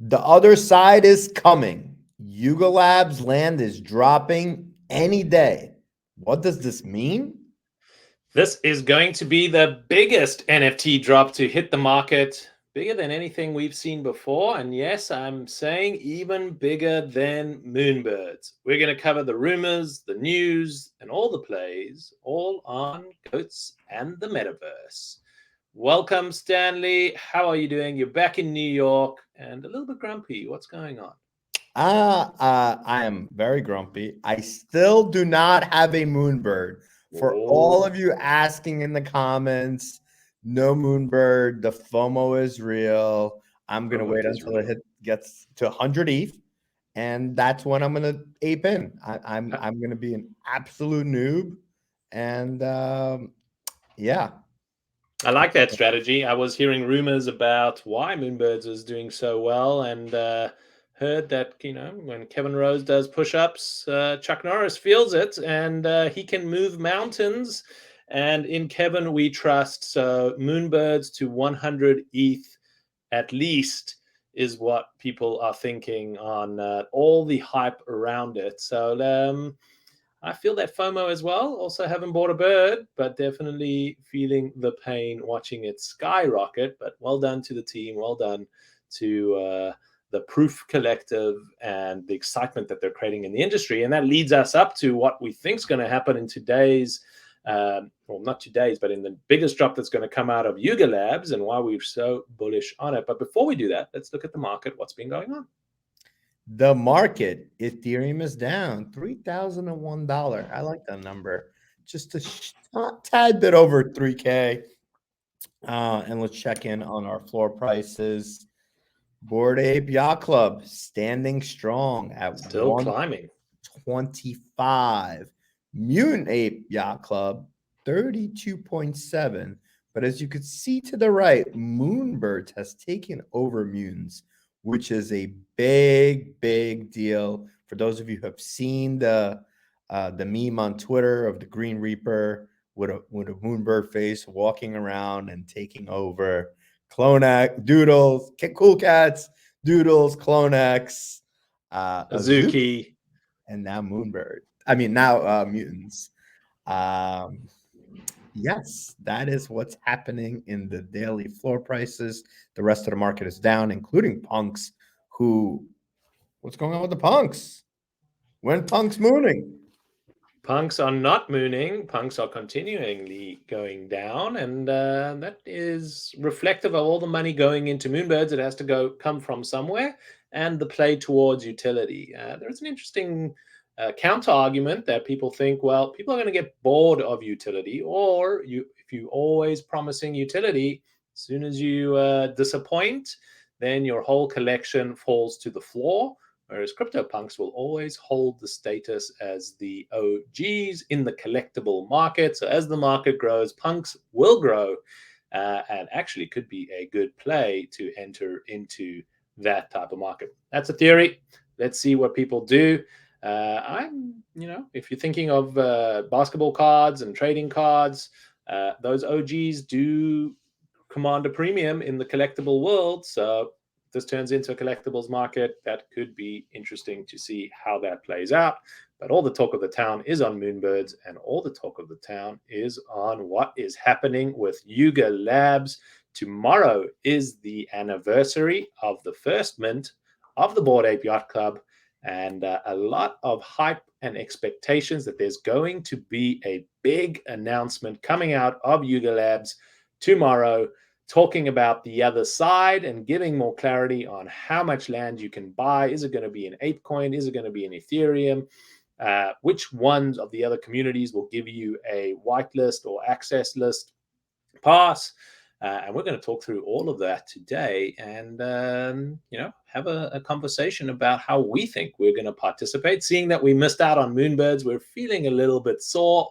The other side is coming. Yuga Labs land is dropping any day. What does this mean? This is going to be the biggest NFT drop to hit the market, bigger than anything we've seen before. And yes, I'm saying even bigger than Moonbirds. We're going to cover the rumors, the news, and all the plays, all on Goats and the Metaverse. Welcome, Stanley. How are you doing? You're back in New York and a little bit grumpy. What's going on? I am very grumpy. I still do not have a Moonbird. For all of you asking in the comments, no Moonbird. The FOMO is real. I'm gonna wait until it gets to 100 ETH, and that's when I'm gonna ape in. I'm gonna be an absolute noob, and yeah. I like that strategy. I was hearing rumors about why Moonbirds is doing so well, and heard that when Kevin Rose does push-ups, Chuck Norris feels it, and he can move mountains. And in Kevin we trust. So Moonbirds to 100 ETH at least is what people are thinking on all the hype around it. So I feel that FOMO as well. Also haven't bought a bird, but definitely feeling the pain watching it skyrocket. But well done to the team. Well done to the Proof Collective and the excitement that they're creating in the industry. And that leads us up to what we think is going to happen in today's, well, not today's, but in the biggest drop that's going to come out of Yuga Labs and why we're so bullish on it. But before we do that, let's look at the market. What's been going on? The market, Ethereum is down $3,001. I like that number. Just a tad bit over 3K. And let's check in on our floor prices. Bored Ape Yacht Club standing strong at Still climbing. 125. Mutant Ape Yacht Club 32.7. But as you could see to the right, Moonbirds has taken over Mutants, which is a big, big deal. For those of you who have seen the meme on Twitter of the Green Reaper with a Moonbird face walking around and taking over. Clonex, Doodles, Cool Cats, Doodles, Clonex, Azuki, and now Moonbird. I mean, now Mutants. Yes, that is what's happening in the daily floor prices. The rest of the market is down, including punks. What's going on with the punks? When punks mooning? Punks are not mooning. Punks are continually going down, and that is reflective of all the money going into Moonbirds. It has to come from somewhere, and the play towards utility. There's an interesting counter argument that people think, well, people are going to get bored of utility, or if you're always promising utility, as soon as you disappoint, then your whole collection falls to the floor. Whereas CryptoPunks will always hold the status as the OGs in the collectible market. So as the market grows, punks will grow and actually could be a good play to enter into that type of market. That's a theory. Let's see what people do. If you're thinking of basketball cards and trading cards, those OGs do command a premium in the collectible world. So this turns into a collectibles market, that could be interesting to see how that plays out. But all the talk of the town is on Moonbirds, and all the talk of the town is on what is happening with Yuga Labs. Tomorrow is the anniversary of the first mint of the Bored Ape Yacht Club, and a lot of hype and expectations that there's going to be a big announcement coming out of Yuga Labs tomorrow, talking about the other side and giving more clarity on how much land you can buy. Is it going to be an Apecoin? Is it going to be an Ethereum? Which ones of the other communities will give you a whitelist or access list pass? And we're going to talk through all of that today and, have a conversation about how we think we're going to participate. Seeing that we missed out on Moonbirds, we're feeling a little bit sore.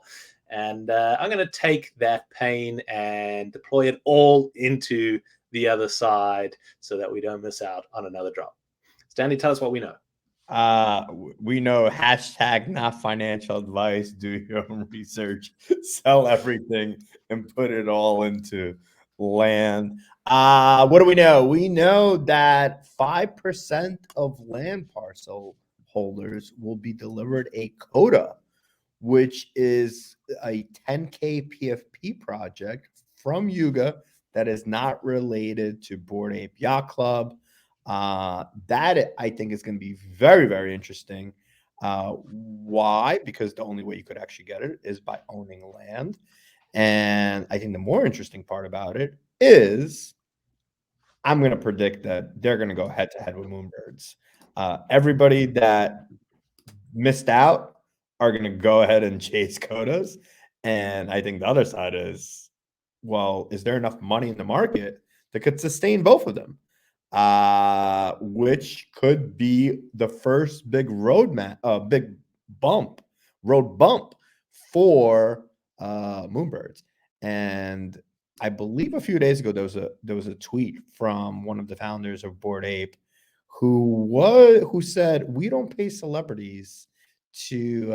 And I'm going to take that pain and deploy it all into the other side so that we don't miss out on another drop. Stanley, tell us what we know. We know hashtag not financial advice. Do your own research, sell everything, and put it all into land. What do we know? We know that 5% of land parcel holders will be delivered a coda, which is a 10K PFP project from Yuga that is not related to Bored Ape Yacht Club. That I think is going to be very, very interesting. Why? Because the only way you could actually get it is by owning land. And I think the more interesting part about it is I'm going to predict that they're going to go head to head with Moonbirds. Everybody that missed out are going to go ahead and chase codas. And I think the other side is, well, is there enough money in the market that could sustain both of them? Which could be the first big road bump for Moonbirds. And I believe a few days ago there was a tweet from one of the founders of Bored Ape who said we don't pay celebrities to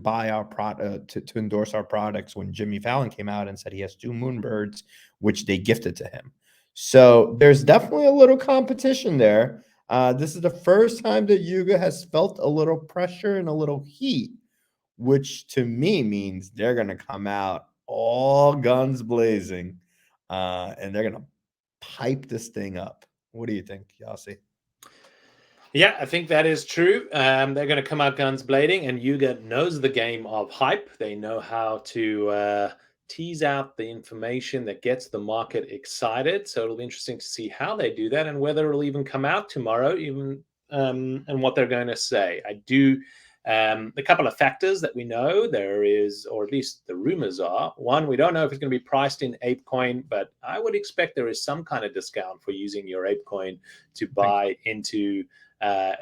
buy our product to endorse our products, when Jimmy Fallon came out and said he has 2 Moonbirds which they gifted to him. So there's definitely a little competition there. This is the first time that Yuga has felt a little pressure and a little heat, which to me means they're going to come out all guns blazing, and they're going to pipe this thing up. What do you think, Yossi? Yeah, I think that is true. They're going to come out guns blazing, and Yuga knows the game of hype. They know how to tease out the information that gets the market excited. So it'll be interesting to see how they do that and whether it'll even come out tomorrow, even and what they're going to say. I do. A couple of factors that we know there is, or at least the rumors are. One, we don't know if it's going to be priced in Apecoin, but I would expect there is some kind of discount for using your Apecoin to buy into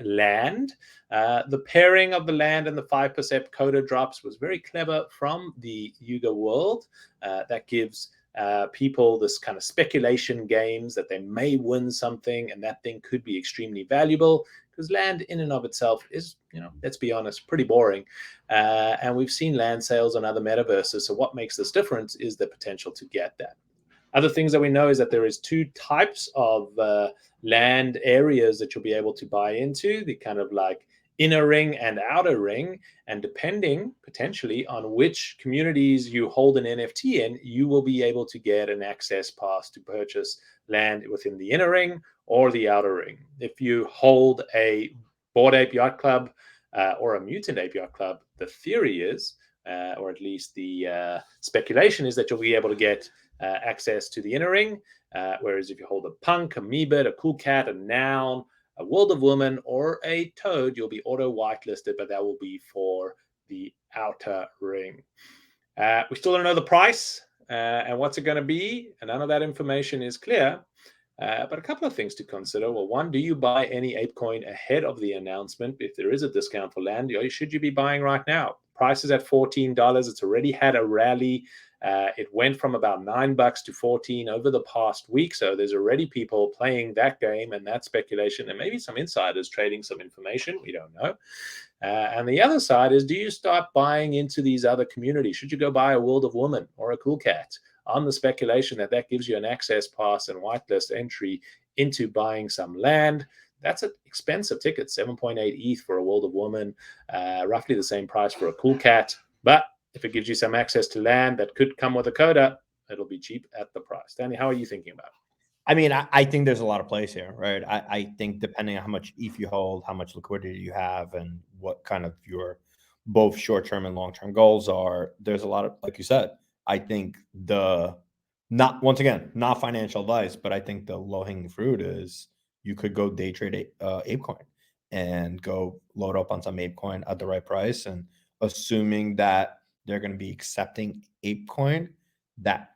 land. The pairing of the land and the 5% coda drops was very clever from the Yuga world. That gives people this kind of speculation games that they may win something, and that thing could be extremely valuable, because land in and of itself is, let's be honest, pretty boring. And we've seen land sales on other metaverses. So what makes this difference is the potential to get that. Other things that we know is that there is 2 types of land areas that you'll be able to buy into, the kind of like inner ring and outer ring. And depending potentially on which communities you hold an NFT in, you will be able to get an access pass to purchase land within the inner ring or the outer ring. If you hold a Bored Ape Yacht Club or a Mutant Ape Yacht Club, the theory is, or at least the speculation is, that you'll be able to get access to the inner ring, whereas if you hold a punk, a meebit, a cool cat, a noun, a world of woman, or a toad, you'll be auto whitelisted, but that will be for the outer ring. We still don't know the price and what's it going to be, and none of that information is clear. But a couple of things to consider. Well, one, do you buy any Apecoin ahead of the announcement? If there is a discount for land, should you be buying right now? Price is at $14. It's already had a rally. It went from about $9 to 14 over the past week. So there's already people playing that game and that speculation, and maybe some insiders trading some information. We don't know. And the other side is, do you start buying into these other communities? Should you go buy a World of Woman or a Cool Cat on the speculation that that gives you an access pass and whitelist entry into buying some land? That's an expensive ticket, 7.8 ETH for a World of Woman, roughly the same price for a Cool Cat. But if it gives you some access to land that could come with a coda, it'll be cheap at the price. Stanley, how are you thinking about it? I mean, I think there's a lot of plays here, right? I think depending on how much ETH you hold, how much liquidity you have, and what kind of your both short-term and long-term goals are, there's a lot of, like you said, I think not financial advice, but I think the low-hanging fruit is you could go day trade Apecoin and go load up on some Apecoin at the right price, and assuming that they're going to be accepting Apecoin, that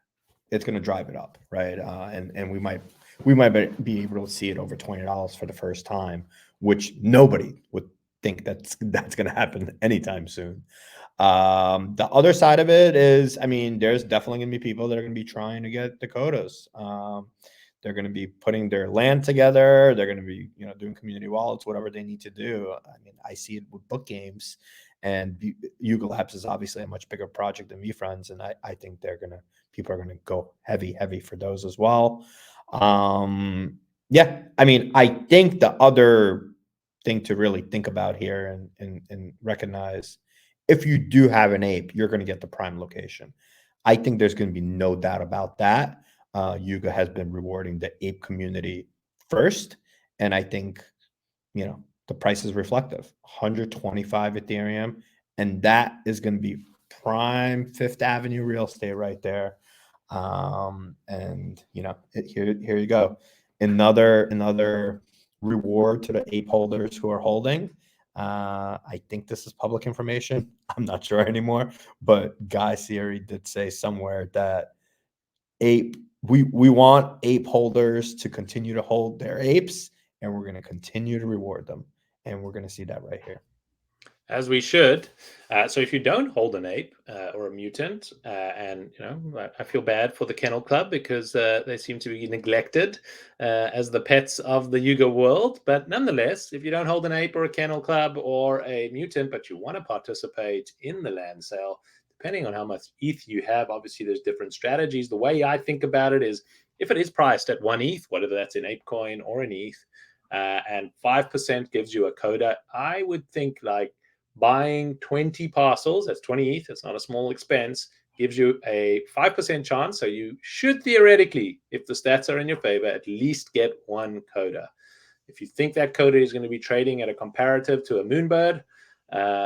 it's going to drive it up, right? And we might be able to see it over $20 for the first time, which nobody would think that's going to happen anytime soon. The other side of it is, I mean, there's definitely going to be people that are going to be trying to get Dakotas. They're going to be putting their land together. They're going to be, doing community wallets, whatever they need to do. I mean, I see it with book games, and Yuga Labs is obviously a much bigger project than VFriends, and I think people are going to go heavy for those as well. Yeah, I mean, I think the other thing to really think about here and recognize, if you do have an ape, you're going to get the prime location. I think there's going to be no doubt about that. Yuga has been rewarding the ape community first, and I think, you know, the price is reflective. 125 Ethereum, and that is going to be prime Fifth Avenue real estate right there. And you know, here you go. Another reward to the ape holders who are holding. I think this is public information. I'm not sure anymore, but Guy Siri did say somewhere that we want ape holders to continue to hold their apes, and we're going to continue to reward them, and we're going to see that right here. As we should. So if you don't hold an ape or a mutant, and you know, I feel bad for the Kennel Club because they seem to be neglected as the pets of the Yuga world. But nonetheless, if you don't hold an ape or a Kennel Club or a mutant, but you want to participate in the land sale, depending on how much ETH you have, obviously there's different strategies. The way I think about it is, if it is priced at 1 ETH, whether that's in Apecoin or in ETH, and 5% gives you a coda, I would think like buying 20 parcels, that's 20 ETH, it's not a small expense, gives you a 5% chance. So you should theoretically, if the stats are in your favor, at least get one coda. If you think that coda is going to be trading at a comparative to a Moonbird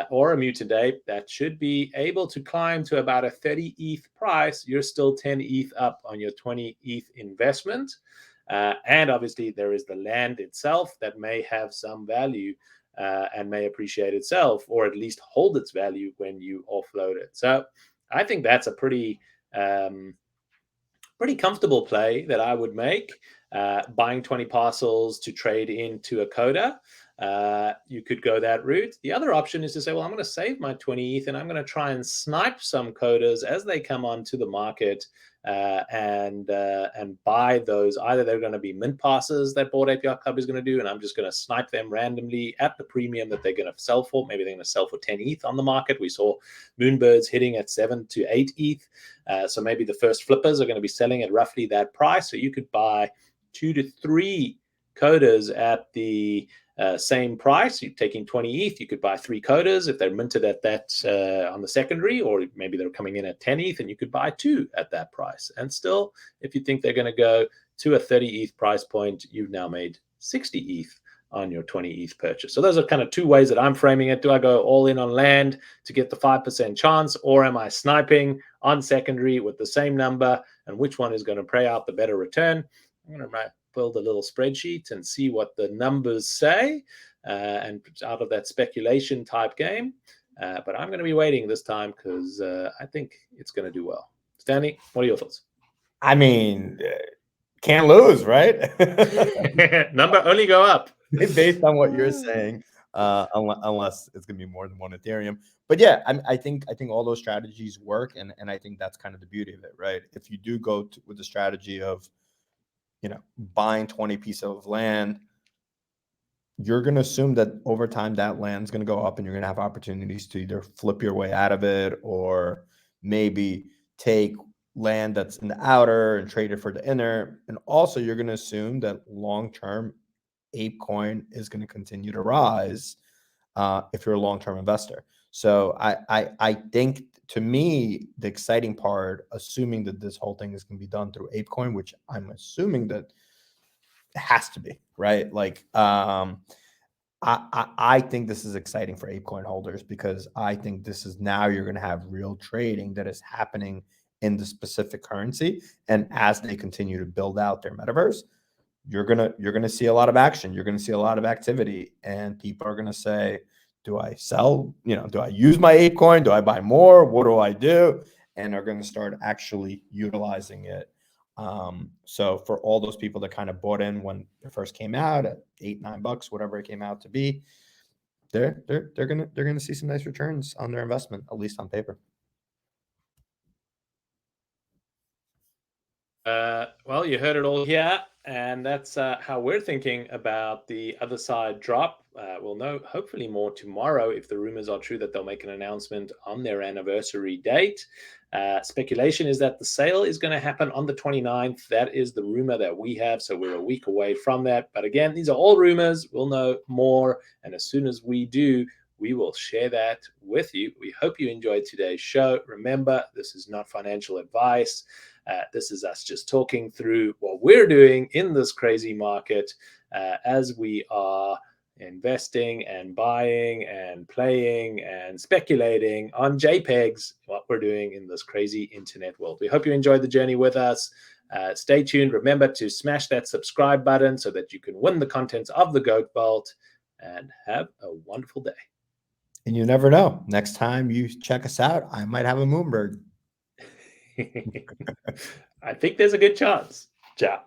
or a Mutant Ape, that should be able to climb to about a 30 ETH price. You're still 10 ETH up on your 20 ETH investment. And obviously there is the land itself that may have some value and may appreciate itself, or at least hold its value when you offload it. So I think that's a pretty comfortable play that I would make. Buying 20 parcels to trade into a coda. You could go that route. The other option is to say, well, I'm going to save my 20 ETH and I'm going to try and snipe some codas as they come onto the market and buy those. Either they're going to be mint passes that Bored Ape Yacht Club is going to do, and I'm just going to snipe them randomly at the premium that they're going to sell for. Maybe they're going to sell for 10 ETH on the market. We saw Moonbirds hitting at 7 to 8 ETH. So maybe the first flippers are going to be selling at roughly that price. So you could buy 2 to 3 codas at the same price. You're taking 20 ETH, you could buy 3 codas if they're minted at that on the secondary, or maybe they're coming in at 10 ETH and you could buy 2 at that price. And still, if you think they're going to go to a 30 ETH price point, you've now made 60 ETH on your 20 ETH purchase. So those are kind of 2 ways that I'm framing it. Do I go all in on land to get the 5% chance, or am I sniping on secondary with the same number, and which one is going to pay out the better return? I'm going to build a little spreadsheet and see what the numbers say, and out of that speculation type game. But I'm going to be waiting this time because I think it's going to do well. Stanley, what are your thoughts? I mean, can't lose, right? Number only go up. Based on what you're saying, unless it's going to be more than 1 Ethereum. But yeah, I think all those strategies work, and I think that's kind of the beauty of it, right? If you do go with the strategy of, you know, buying 20 pieces of land, you're going to assume that over time that land's going to go up, and you're going to have opportunities to either flip your way out of it, or maybe take land that's in the outer and trade it for the inner. And also you're going to assume that long-term Apecoin is going to continue to rise if you're a long-term investor. So I think, to me, the exciting part, assuming that this whole thing is going to be done through Apecoin, which I'm assuming that it has to be, right? Like, I think this is exciting for Apecoin holders, because I think this is now you're going to have real trading that is happening in the specific currency, and as they continue to build out their metaverse, you're gonna see a lot of action. You're gonna see a lot of activity, and people are gonna say, do I sell? You know, do I use my Apecoin? Do I buy more? What do I do? And are gonna start actually utilizing it. So for all those people that kind of bought in when it first came out at $8-9, whatever it came out to be, they're gonna see some nice returns on their investment, at least on paper. Well, you heard it all here, and that's how we're thinking about the Otherside drop. We'll know hopefully more tomorrow if the rumors are true that they'll make an announcement on their anniversary date. Speculation is that the sale is going to happen on the 29th. That is the rumor that we have. So we're a week away from that. But again, these are all rumors. We'll know more. And as soon as we do, we will share that with you. We hope you enjoyed today's show. Remember, this is not financial advice. This is us just talking through what we're doing in this crazy market as we are investing and buying and playing and speculating on JPEGs, what we're doing in this crazy internet world. We hope you enjoyed the journey with us. Stay tuned. Remember to smash that subscribe button so that you can win the contents of the Goat Vault, and have a wonderful day. And you never know. Next time you check us out, I might have a Moonbird. I think there's a good chance. Ciao.